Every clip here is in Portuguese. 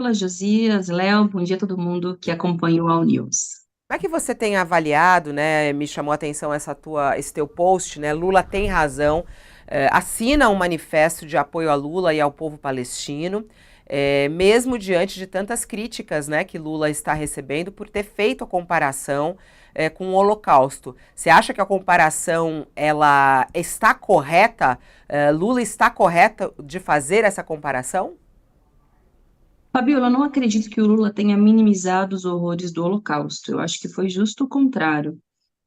Olá, Josias, Léo, bom dia a todo mundo que acompanha o All News. Como é que você tem avaliado, né? Me chamou a atenção esse teu post, né? Lula tem razão. Assina um manifesto de apoio a Lula e ao povo palestino, mesmo diante de tantas críticas, né, que Lula está recebendo por ter feito a comparação, com o Holocausto. Você acha que a comparação ela está correta? Lula está correta de fazer essa comparação? Fabiola, eu não acredito que o Lula tenha minimizado os horrores do Holocausto. Eu acho que foi justo o contrário.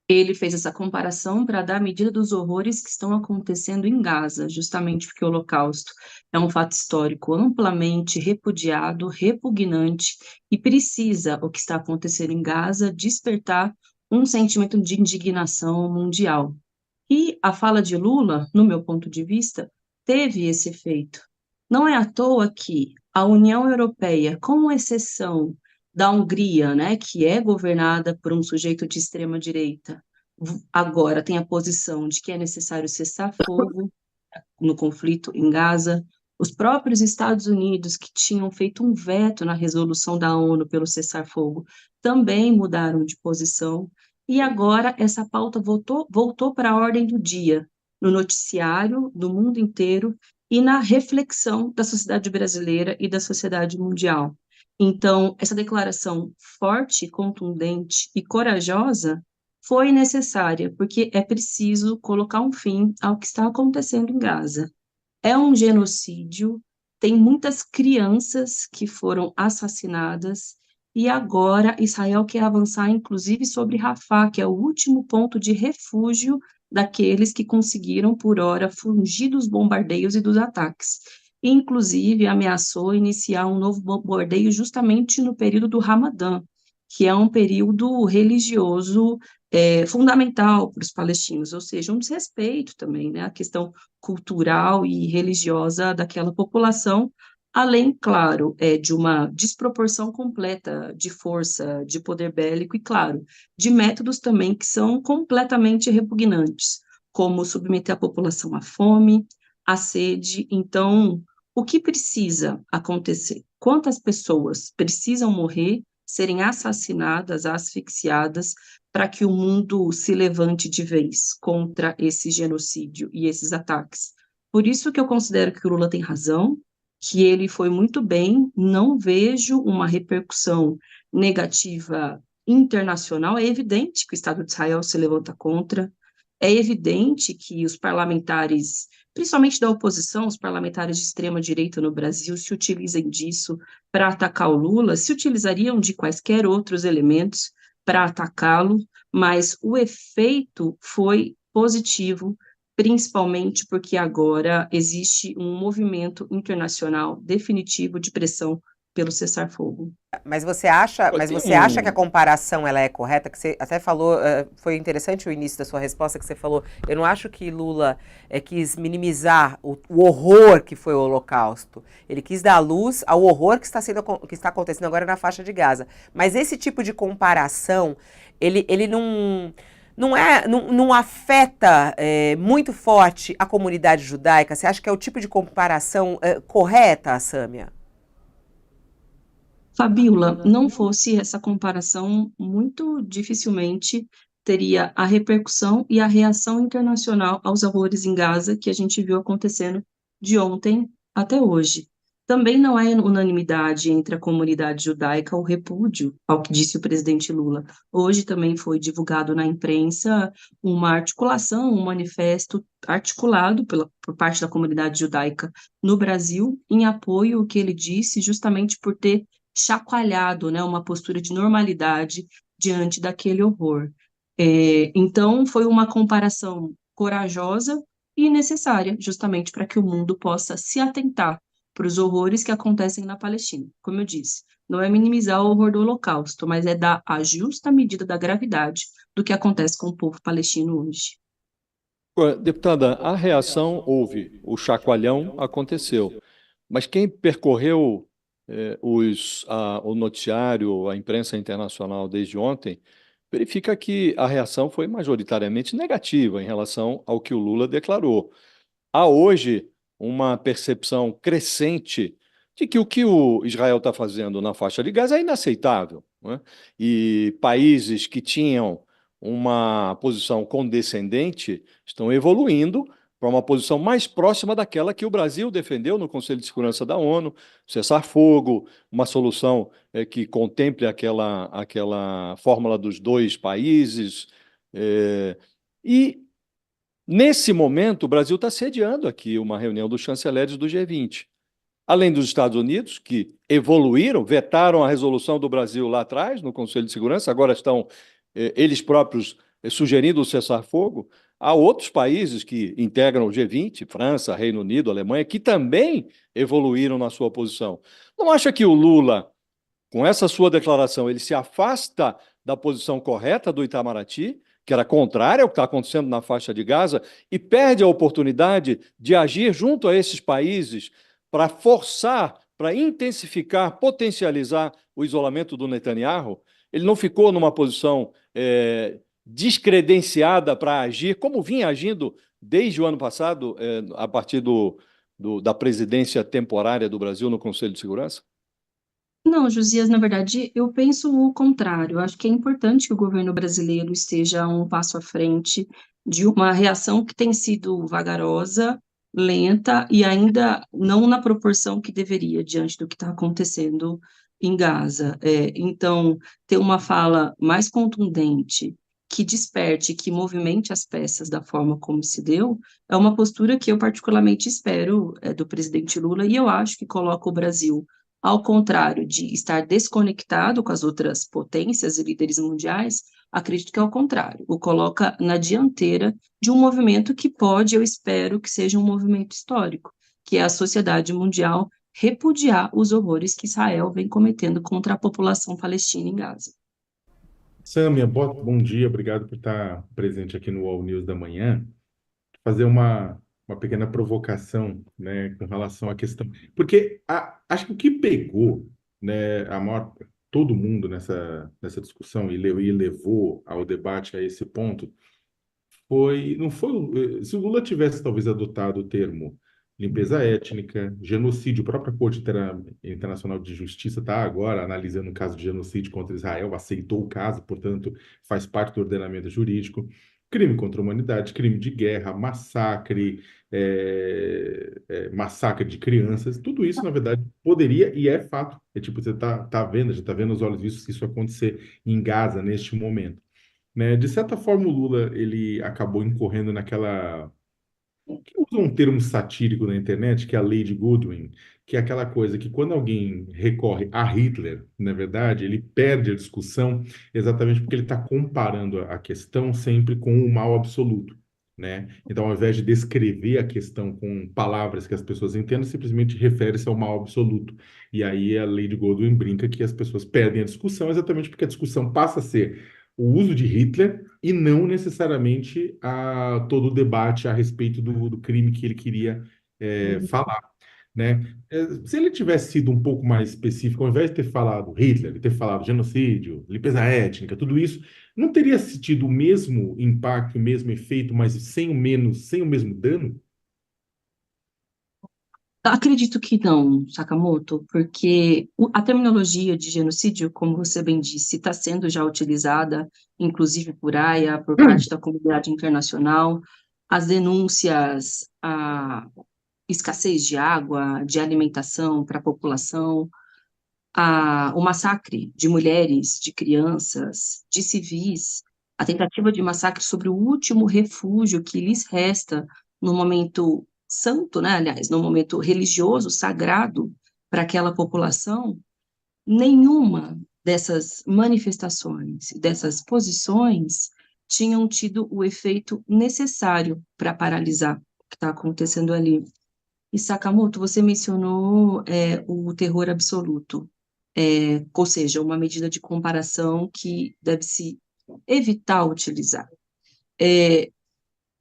Ele fez essa comparação para dar medida dos horrores que estão acontecendo em Gaza, justamente porque o Holocausto é um fato histórico amplamente repudiado, repugnante, e precisa, o que está acontecendo em Gaza, despertar um sentimento de indignação mundial. E a fala de Lula, no meu ponto de vista, teve esse efeito. Não é à toa que a União Europeia, com exceção da Hungria, né, que é governada por um sujeito de extrema direita, agora tem a posição de que é necessário cessar fogo no conflito em Gaza. Os próprios Estados Unidos, que tinham feito um veto na resolução da ONU pelo cessar-fogo, também mudaram de posição. E agora essa pauta voltou para a ordem do dia, no noticiário do mundo inteiro e na reflexão da sociedade brasileira e da sociedade mundial. Então, essa declaração forte, contundente e corajosa foi necessária, porque é preciso colocar um fim ao que está acontecendo em Gaza. É um genocídio, tem muitas crianças que foram assassinadas, e agora Israel quer avançar, inclusive, sobre Rafah, que é o último ponto de refúgio daqueles que conseguiram, por hora, fugir dos bombardeios e dos ataques. Inclusive, ameaçou iniciar um novo bombardeio justamente no período do Ramadã, que é um período religioso fundamental para os palestinos, ou seja, um desrespeito também, né, à questão cultural e religiosa daquela população, além, claro, de uma desproporção completa de força, de poder bélico e, claro, de métodos também que são completamente repugnantes, como submeter a população à fome, à sede. Então, o que precisa acontecer? Quantas pessoas precisam morrer, serem assassinadas, asfixiadas, para que o mundo se levante de vez contra esse genocídio e esses ataques? Por isso que eu considero que o Lula tem razão, que ele foi muito bem, não vejo uma repercussão negativa internacional. É evidente que o Estado de Israel se levanta contra, é evidente que os parlamentares, principalmente da oposição, os parlamentares de extrema direita no Brasil, se utilizem disso para atacar o Lula, se utilizariam de quaisquer outros elementos para atacá-lo, mas o efeito foi positivo, principalmente porque agora existe um movimento internacional definitivo de pressão pelo cessar-fogo. Olha, Mas tem você acha que a um. comparação ela é correta? Que você até falou, foi interessante o início da sua resposta que você falou. Eu não acho que Lula quis minimizar o horror que foi o Holocausto. Ele quis dar luz ao horror que está acontecendo agora na faixa de Gaza. Mas esse tipo de comparação, ele não afeta muito forte a comunidade judaica? Você acha que é o tipo de comparação correta, Sâmia? Fabíola, não fosse essa comparação, muito dificilmente teria a repercussão e a reação internacional aos horrores em Gaza que a gente viu acontecendo de ontem até hoje. Também não é unanimidade entre a comunidade judaica o repúdio ao que disse o presidente Lula. Hoje também foi divulgado na imprensa uma articulação, um manifesto articulado por parte da comunidade judaica no Brasil em apoio ao que ele disse, justamente por ter chacoalhado, né, uma postura de normalidade diante daquele horror. Então, foi uma comparação corajosa e necessária, justamente para que o mundo possa se atentar para os horrores que acontecem na Palestina. Como eu disse, não é minimizar o horror do Holocausto, mas é dar a justa medida da gravidade do que acontece com o povo palestino hoje. Deputada, a reação houve, o chacoalhão aconteceu, mas quem percorreu o noticiário, a imprensa internacional desde ontem, verifica que a reação foi majoritariamente negativa em relação ao que o Lula declarou. Há hoje uma percepção crescente de que o Israel está fazendo na faixa de Gaza é inaceitável, não é? E países que tinham uma posição condescendente estão evoluindo para uma posição mais próxima daquela que o Brasil defendeu no Conselho de Segurança da ONU, cessar-fogo, uma solução que contemple aquela fórmula dos dois países. E, nesse momento, o Brasil está sediando aqui uma reunião dos chanceleres do G20. Além dos Estados Unidos, que evoluíram, vetaram a resolução do Brasil lá atrás, no Conselho de Segurança, agora estão eles próprios sugerindo o cessar-fogo. Há outros países que integram o G20, França, Reino Unido, Alemanha, que também evoluíram na sua posição. Não acha que o Lula, com essa sua declaração, ele se afasta da posição correta do Itamaraty, que era contrária ao que está acontecendo na faixa de Gaza, e perde a oportunidade de agir junto a esses países para forçar, para intensificar, potencializar o isolamento do Netanyahu? Ele não ficou numa posição descredenciada para agir, como vinha agindo desde o ano passado, a partir da presidência temporária do Brasil no Conselho de Segurança? Não, Josias, na verdade, eu penso o contrário. Eu acho que é importante que o governo brasileiro esteja um passo à frente de uma reação que tem sido vagarosa, lenta e ainda não na proporção que deveria diante do que está acontecendo em Gaza. Então, ter uma fala mais contundente, que desperte, que movimente as peças da forma como se deu, é uma postura que eu particularmente espero do presidente Lula, e eu acho que coloca o Brasil, ao contrário de estar desconectado com as outras potências e líderes mundiais, acredito que é o contrário, o coloca na dianteira de um movimento que pode, eu espero que seja um movimento histórico, que é a sociedade mundial repudiar os horrores que Israel vem cometendo contra a população palestina em Gaza. Sâmia, bom dia, obrigado por estar presente aqui no All News da manhã. Fazer uma pequena provocação, né, com relação à questão. Porque acho que o que pegou, né, todo mundo nessa discussão e levou ao debate a esse ponto não foi, se o Lula tivesse talvez adotado o termo limpeza étnica, genocídio, a própria Corte Internacional de Justiça está agora analisando o caso de genocídio contra Israel, aceitou o caso, portanto, faz parte do ordenamento jurídico, crime contra a humanidade, crime de guerra, massacre, massacre de crianças, tudo isso, na verdade, poderia e é fato. É tipo, você tá vendo, já está vendo os olhos vistos isso acontecer em Gaza neste momento, né? De certa forma, o Lula ele acabou incorrendo naquela que usa um termo satírico na internet, que é a lei de Goodwin, que é aquela coisa que quando alguém recorre a Hitler, na verdade, ele perde a discussão exatamente porque ele está comparando a questão sempre com o mal absoluto, né? Então, ao invés de descrever a questão com palavras que as pessoas entendam, simplesmente refere-se ao mal absoluto. E aí a lei de Goodwin brinca que as pessoas perdem a discussão exatamente porque a discussão passa a ser o uso de Hitler e não necessariamente todo o debate a respeito do crime que ele queria falar, né? Se ele tivesse sido um pouco mais específico, ao invés de ter falado Hitler, ter falado genocídio, limpeza étnica, tudo isso, não teria tido o mesmo impacto, o mesmo efeito, mas sem o mesmo dano? Acredito que não, Sakamoto, porque a terminologia de genocídio, como você bem disse, está sendo já utilizada, inclusive por AIA, por parte da comunidade internacional. As denúncias à escassez de água, de alimentação para a população, o massacre de mulheres, de crianças, de civis, a tentativa de massacre sobre o último refúgio que lhes resta no momento santo, né, aliás, no momento religioso, sagrado para aquela população. Nenhuma dessas manifestações, dessas posições, tinham tido o efeito necessário para paralisar o que está acontecendo ali. E Sakamoto, você mencionou o terror absoluto, ou seja, uma medida de comparação que deve-se evitar utilizar.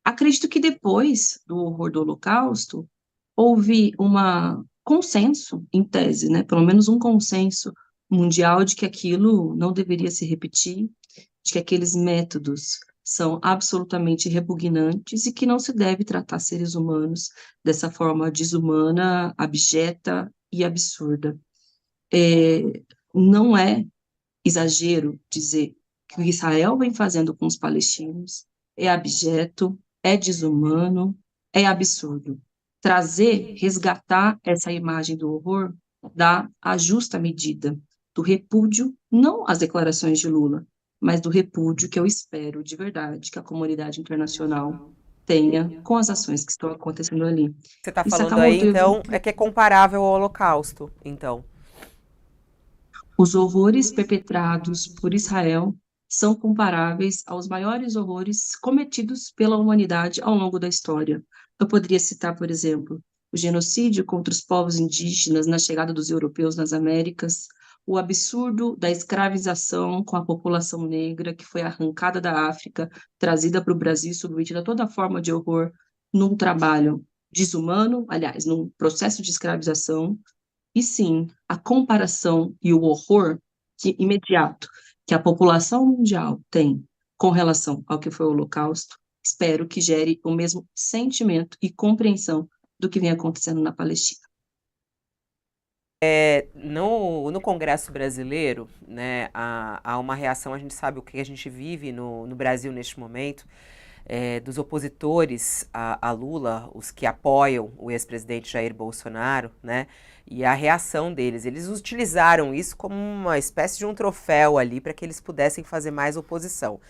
Acredito que depois do horror do Holocausto, houve um consenso, em tese, né, pelo menos um consenso mundial de que aquilo não deveria se repetir, de que aqueles métodos são absolutamente repugnantes e que não se deve tratar seres humanos dessa forma desumana, abjeta e absurda. Não é exagero dizer que o que Israel vem fazendo com os palestinos é abjeto, é desumano, é absurdo. Resgatar essa imagem do horror dá a justa medida do repúdio, não às declarações de Lula, mas do repúdio que eu espero de verdade que a comunidade internacional tenha com as ações que estão acontecendo ali. Você está E falando aí, Sakamoto, então, é que é comparável ao Holocausto, então. os horrores perpetrados por Israel são comparáveis aos maiores horrores cometidos pela humanidade ao longo da história. Eu poderia citar, por exemplo, o genocídio contra os povos indígenas na chegada dos europeus nas Américas, o absurdo da escravização com a população negra que foi arrancada da África, trazida para o Brasil, submetida a toda forma de horror num trabalho desumano, aliás, num processo de escravização, e sim, a comparação e o horror imediato que a população mundial tem com relação ao que foi o Holocausto, espero que gere o mesmo sentimento e compreensão do que vem acontecendo na Palestina. No Congresso brasileiro, né, há uma reação, a gente sabe o que a gente vive no Brasil neste momento, dos opositores a Lula, os que apoiam o ex-presidente Jair Bolsonaro, né, e a reação deles. Eles utilizaram isso como uma espécie de um troféu ali para que eles pudessem fazer mais oposição.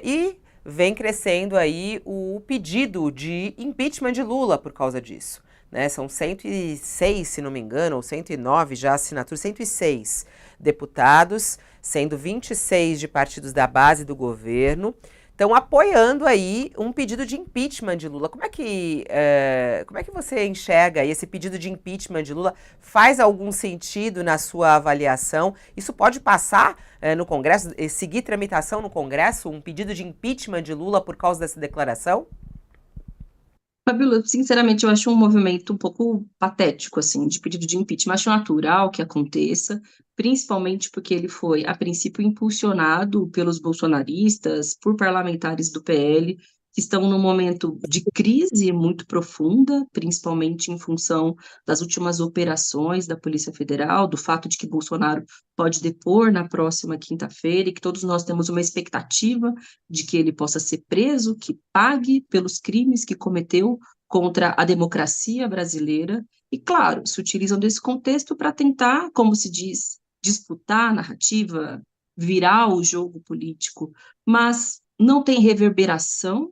E vem crescendo aí o pedido de impeachment de Lula por causa disso. Né, são 106, se não me engano, ou 109 já assinaturas, 106 deputados, sendo 26 de partidos da base do governo, estão apoiando aí um pedido de impeachment de Lula. Como é que você enxerga esse pedido de impeachment de Lula? Faz algum sentido na sua avaliação? Isso pode passar no Congresso, seguir tramitação no Congresso, um pedido de impeachment de Lula por causa dessa declaração? Fabíola, sinceramente, eu acho um movimento um pouco patético, assim, de pedido de impeachment. Acho natural que aconteça, principalmente porque ele foi, a princípio, impulsionado pelos bolsonaristas, por parlamentares do PL, que estão num momento de crise muito profunda, principalmente em função das últimas operações da Polícia Federal, do fato de que Bolsonaro pode depor na próxima quinta-feira e que todos nós temos uma expectativa de que ele possa ser preso, que pague pelos crimes que cometeu contra a democracia brasileira. E, claro, se utilizam desse contexto para tentar, como se diz, disputar a narrativa, virar o jogo político, mas não tem reverberação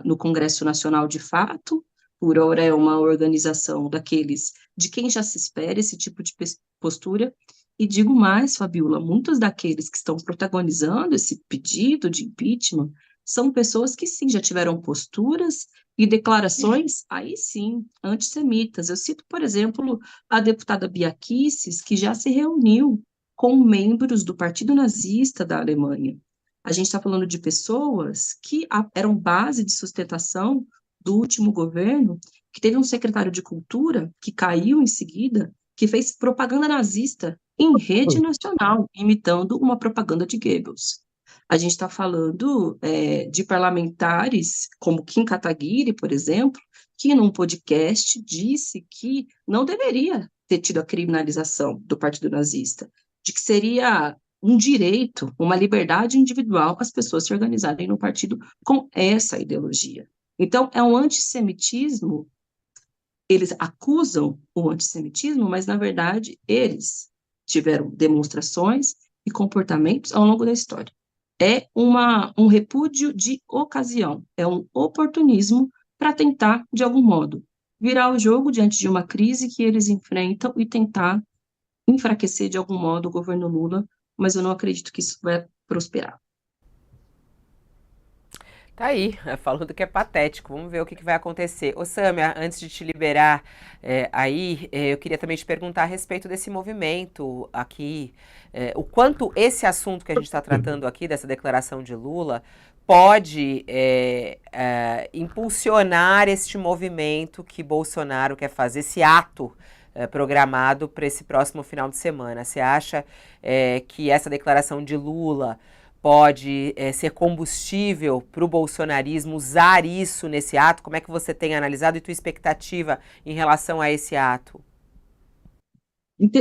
no Congresso Nacional de fato. Por ora é uma organização daqueles de quem já se espera esse tipo de postura. E digo mais, Fabíola, muitos daqueles que estão protagonizando esse pedido de impeachment são pessoas que sim, já tiveram posturas e declarações, aí sim, antissemitas. Eu cito, por exemplo, a deputada Bia Kicis, que já se reuniu com membros do Partido Nazista da Alemanha. A gente está falando de pessoas que eram base de sustentação do último governo, que teve um secretário de cultura que caiu em seguida, que fez propaganda nazista em rede nacional, imitando uma propaganda de Goebbels. A gente está falando de parlamentares como Kim Kataguiri, por exemplo, que num podcast disse que não deveria ter tido a criminalização do Partido Nazista, de que seria um direito, uma liberdade individual as pessoas se organizarem no partido com essa ideologia. Então, é um antissemitismo, eles acusam o antissemitismo, mas, na verdade, eles tiveram demonstrações e comportamentos ao longo da história. É um repúdio de ocasião, é um oportunismo para tentar, de algum modo, virar o jogo diante de uma crise que eles enfrentam e tentar enfraquecer, de algum modo, o governo Lula, mas eu não acredito que isso vai prosperar. Tá aí, falando que é patético. Vamos ver o que vai acontecer. Ô Sâmia, antes de te liberar eu queria também te perguntar a respeito desse movimento aqui, o quanto esse assunto que a gente está tratando aqui, dessa declaração de Lula, pode impulsionar este movimento que Bolsonaro quer fazer, esse ato programado para esse próximo final de semana. Você acha que essa declaração de Lula pode ser combustível para o bolsonarismo usar isso nesse ato? Como é que você tem analisado e tua expectativa em relação a esse ato?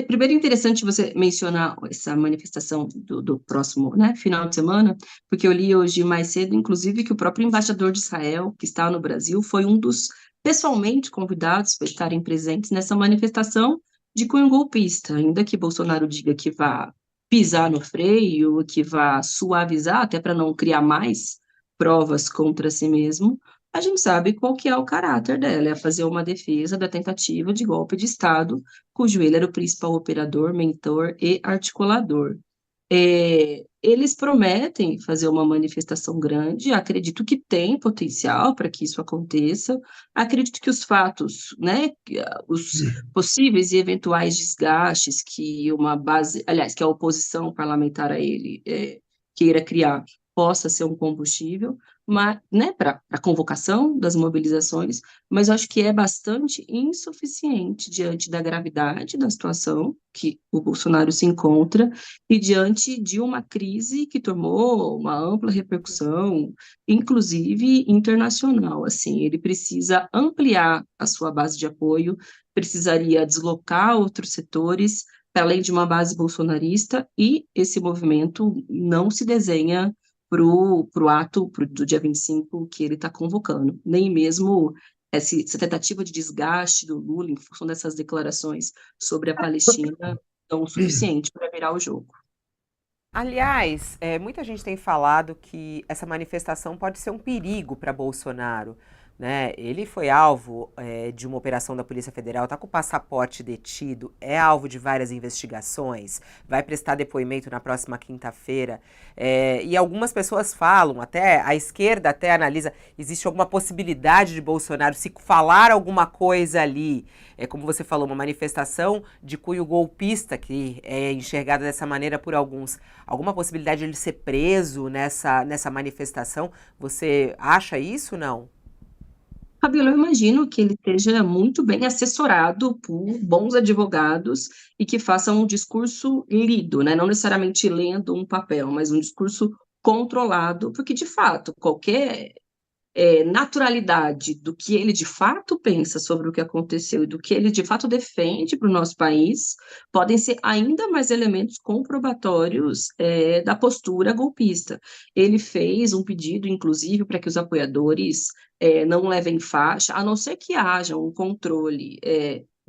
Primeiro, é interessante você mencionar essa manifestação do próximo, né, final de semana, porque eu li hoje mais cedo, inclusive, que o próprio embaixador de Israel, que está no Brasil, foi um dos pessoalmente convidados para estarem presentes nessa manifestação de cunho golpista, ainda que Bolsonaro diga que vá pisar no freio, que vá suavizar, até para não criar mais provas contra si mesmo. A gente sabe qual que é o caráter dela, é fazer uma defesa da tentativa de golpe de Estado, cujo ele era o principal operador, mentor e articulador. Eles prometem fazer uma manifestação grande, acredito que tem potencial para que isso aconteça, acredito que os fatos, né, os possíveis e eventuais desgastes que uma base, aliás, que a oposição parlamentar a ele queira criar, possa ser um combustível, mas, né, para a convocação das mobilizações, mas eu acho que é bastante insuficiente diante da gravidade da situação que o Bolsonaro se encontra e diante de uma crise que tomou uma ampla repercussão, inclusive internacional. Assim, ele precisa ampliar a sua base de apoio, precisaria deslocar outros setores, para além de uma base bolsonarista, e esse movimento não se desenha para o ato do dia 25 que ele está convocando, nem mesmo essa tentativa de desgaste do Lula em função dessas declarações sobre a Palestina tão suficiente para virar o jogo. Aliás, muita gente tem falado que essa manifestação pode ser um perigo para Bolsonaro, né? Ele foi alvo de uma operação da Polícia Federal, está com o passaporte detido, é alvo de várias investigações, vai prestar depoimento na próxima quinta-feira. E algumas pessoas falam, até a esquerda até analisa, existe alguma possibilidade de Bolsonaro, se falar alguma coisa ali, como você falou, uma manifestação de cunho golpista, que é enxergada dessa maneira por alguns. Alguma possibilidade de ele ser preso nessa manifestação? Você acha isso, não? Fabíola, eu imagino que ele esteja muito bem assessorado por bons advogados e que faça um discurso lido, né? Não necessariamente lendo um papel, mas um discurso controlado, porque, de fato, qualquer naturalidade do que ele de fato pensa sobre o que aconteceu e do que ele de fato defende para o nosso país, podem ser ainda mais elementos comprobatórios da postura golpista. Ele fez um pedido, inclusive, para que os apoiadores não levem faixa, a não ser que haja um controle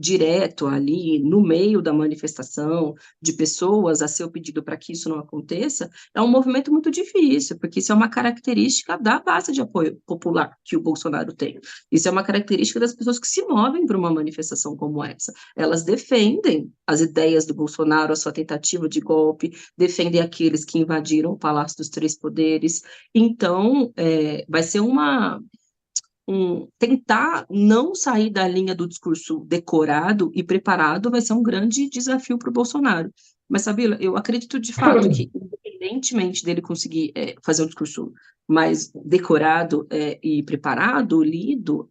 direto ali no meio da manifestação, de pessoas a seu pedido para que isso não aconteça, é um movimento muito difícil, porque isso é uma característica da base de apoio popular que o Bolsonaro tem. Isso é uma característica das pessoas que se movem para uma manifestação como essa. Elas defendem as ideias do Bolsonaro, a sua tentativa de golpe, defendem aqueles que invadiram o Palácio dos Três Poderes. Então, vai ser tentar não sair da linha do discurso decorado e preparado vai ser um grande desafio para o Bolsonaro. Mas, Sabila, eu acredito de fato que, independentemente dele conseguir fazer um discurso mais decorado e preparado, lido,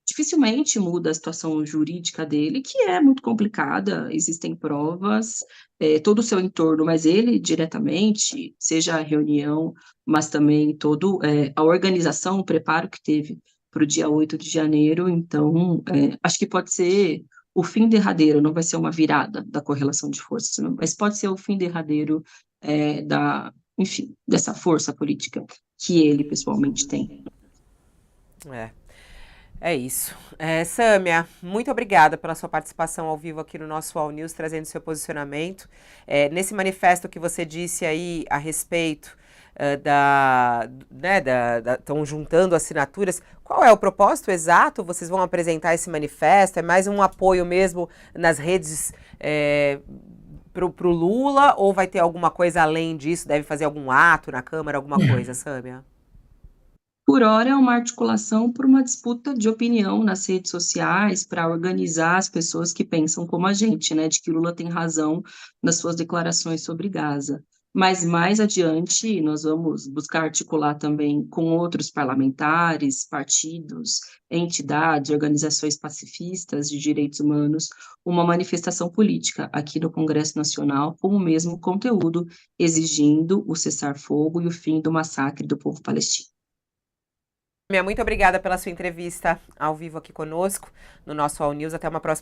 dificilmente muda a situação jurídica dele, que é muito complicada, existem provas, todo o seu entorno, mas ele diretamente, seja a reunião, mas também toda a organização, o preparo que teve para o dia 8 de janeiro, então acho que pode ser o fim derradeiro, não vai ser uma virada da correlação de forças, mas pode ser o fim derradeiro enfim, dessa força política que ele pessoalmente tem. É isso. Sâmia, muito obrigada pela sua participação ao vivo aqui no nosso All News, trazendo seu posicionamento. Nesse manifesto que você disse aí a respeito estão juntando assinaturas. Qual é o propósito exato? Vocês vão apresentar esse manifesto? É mais um apoio mesmo nas redes pro Lula, ou vai ter alguma coisa além disso? Deve fazer algum ato na Câmara, alguma coisa, Sâmia? Por hora, é uma articulação por uma disputa de opinião nas redes sociais para organizar as pessoas que pensam como a gente, né, de que Lula tem razão nas suas declarações sobre Gaza. Mas mais adiante, nós vamos buscar articular também com outros parlamentares, partidos, entidades, organizações pacifistas de direitos humanos, uma manifestação política aqui no Congresso Nacional com o mesmo conteúdo, exigindo o cessar-fogo e o fim do massacre do povo palestino. Muito obrigada pela sua entrevista ao vivo aqui conosco, no nosso All News. Até uma próxima.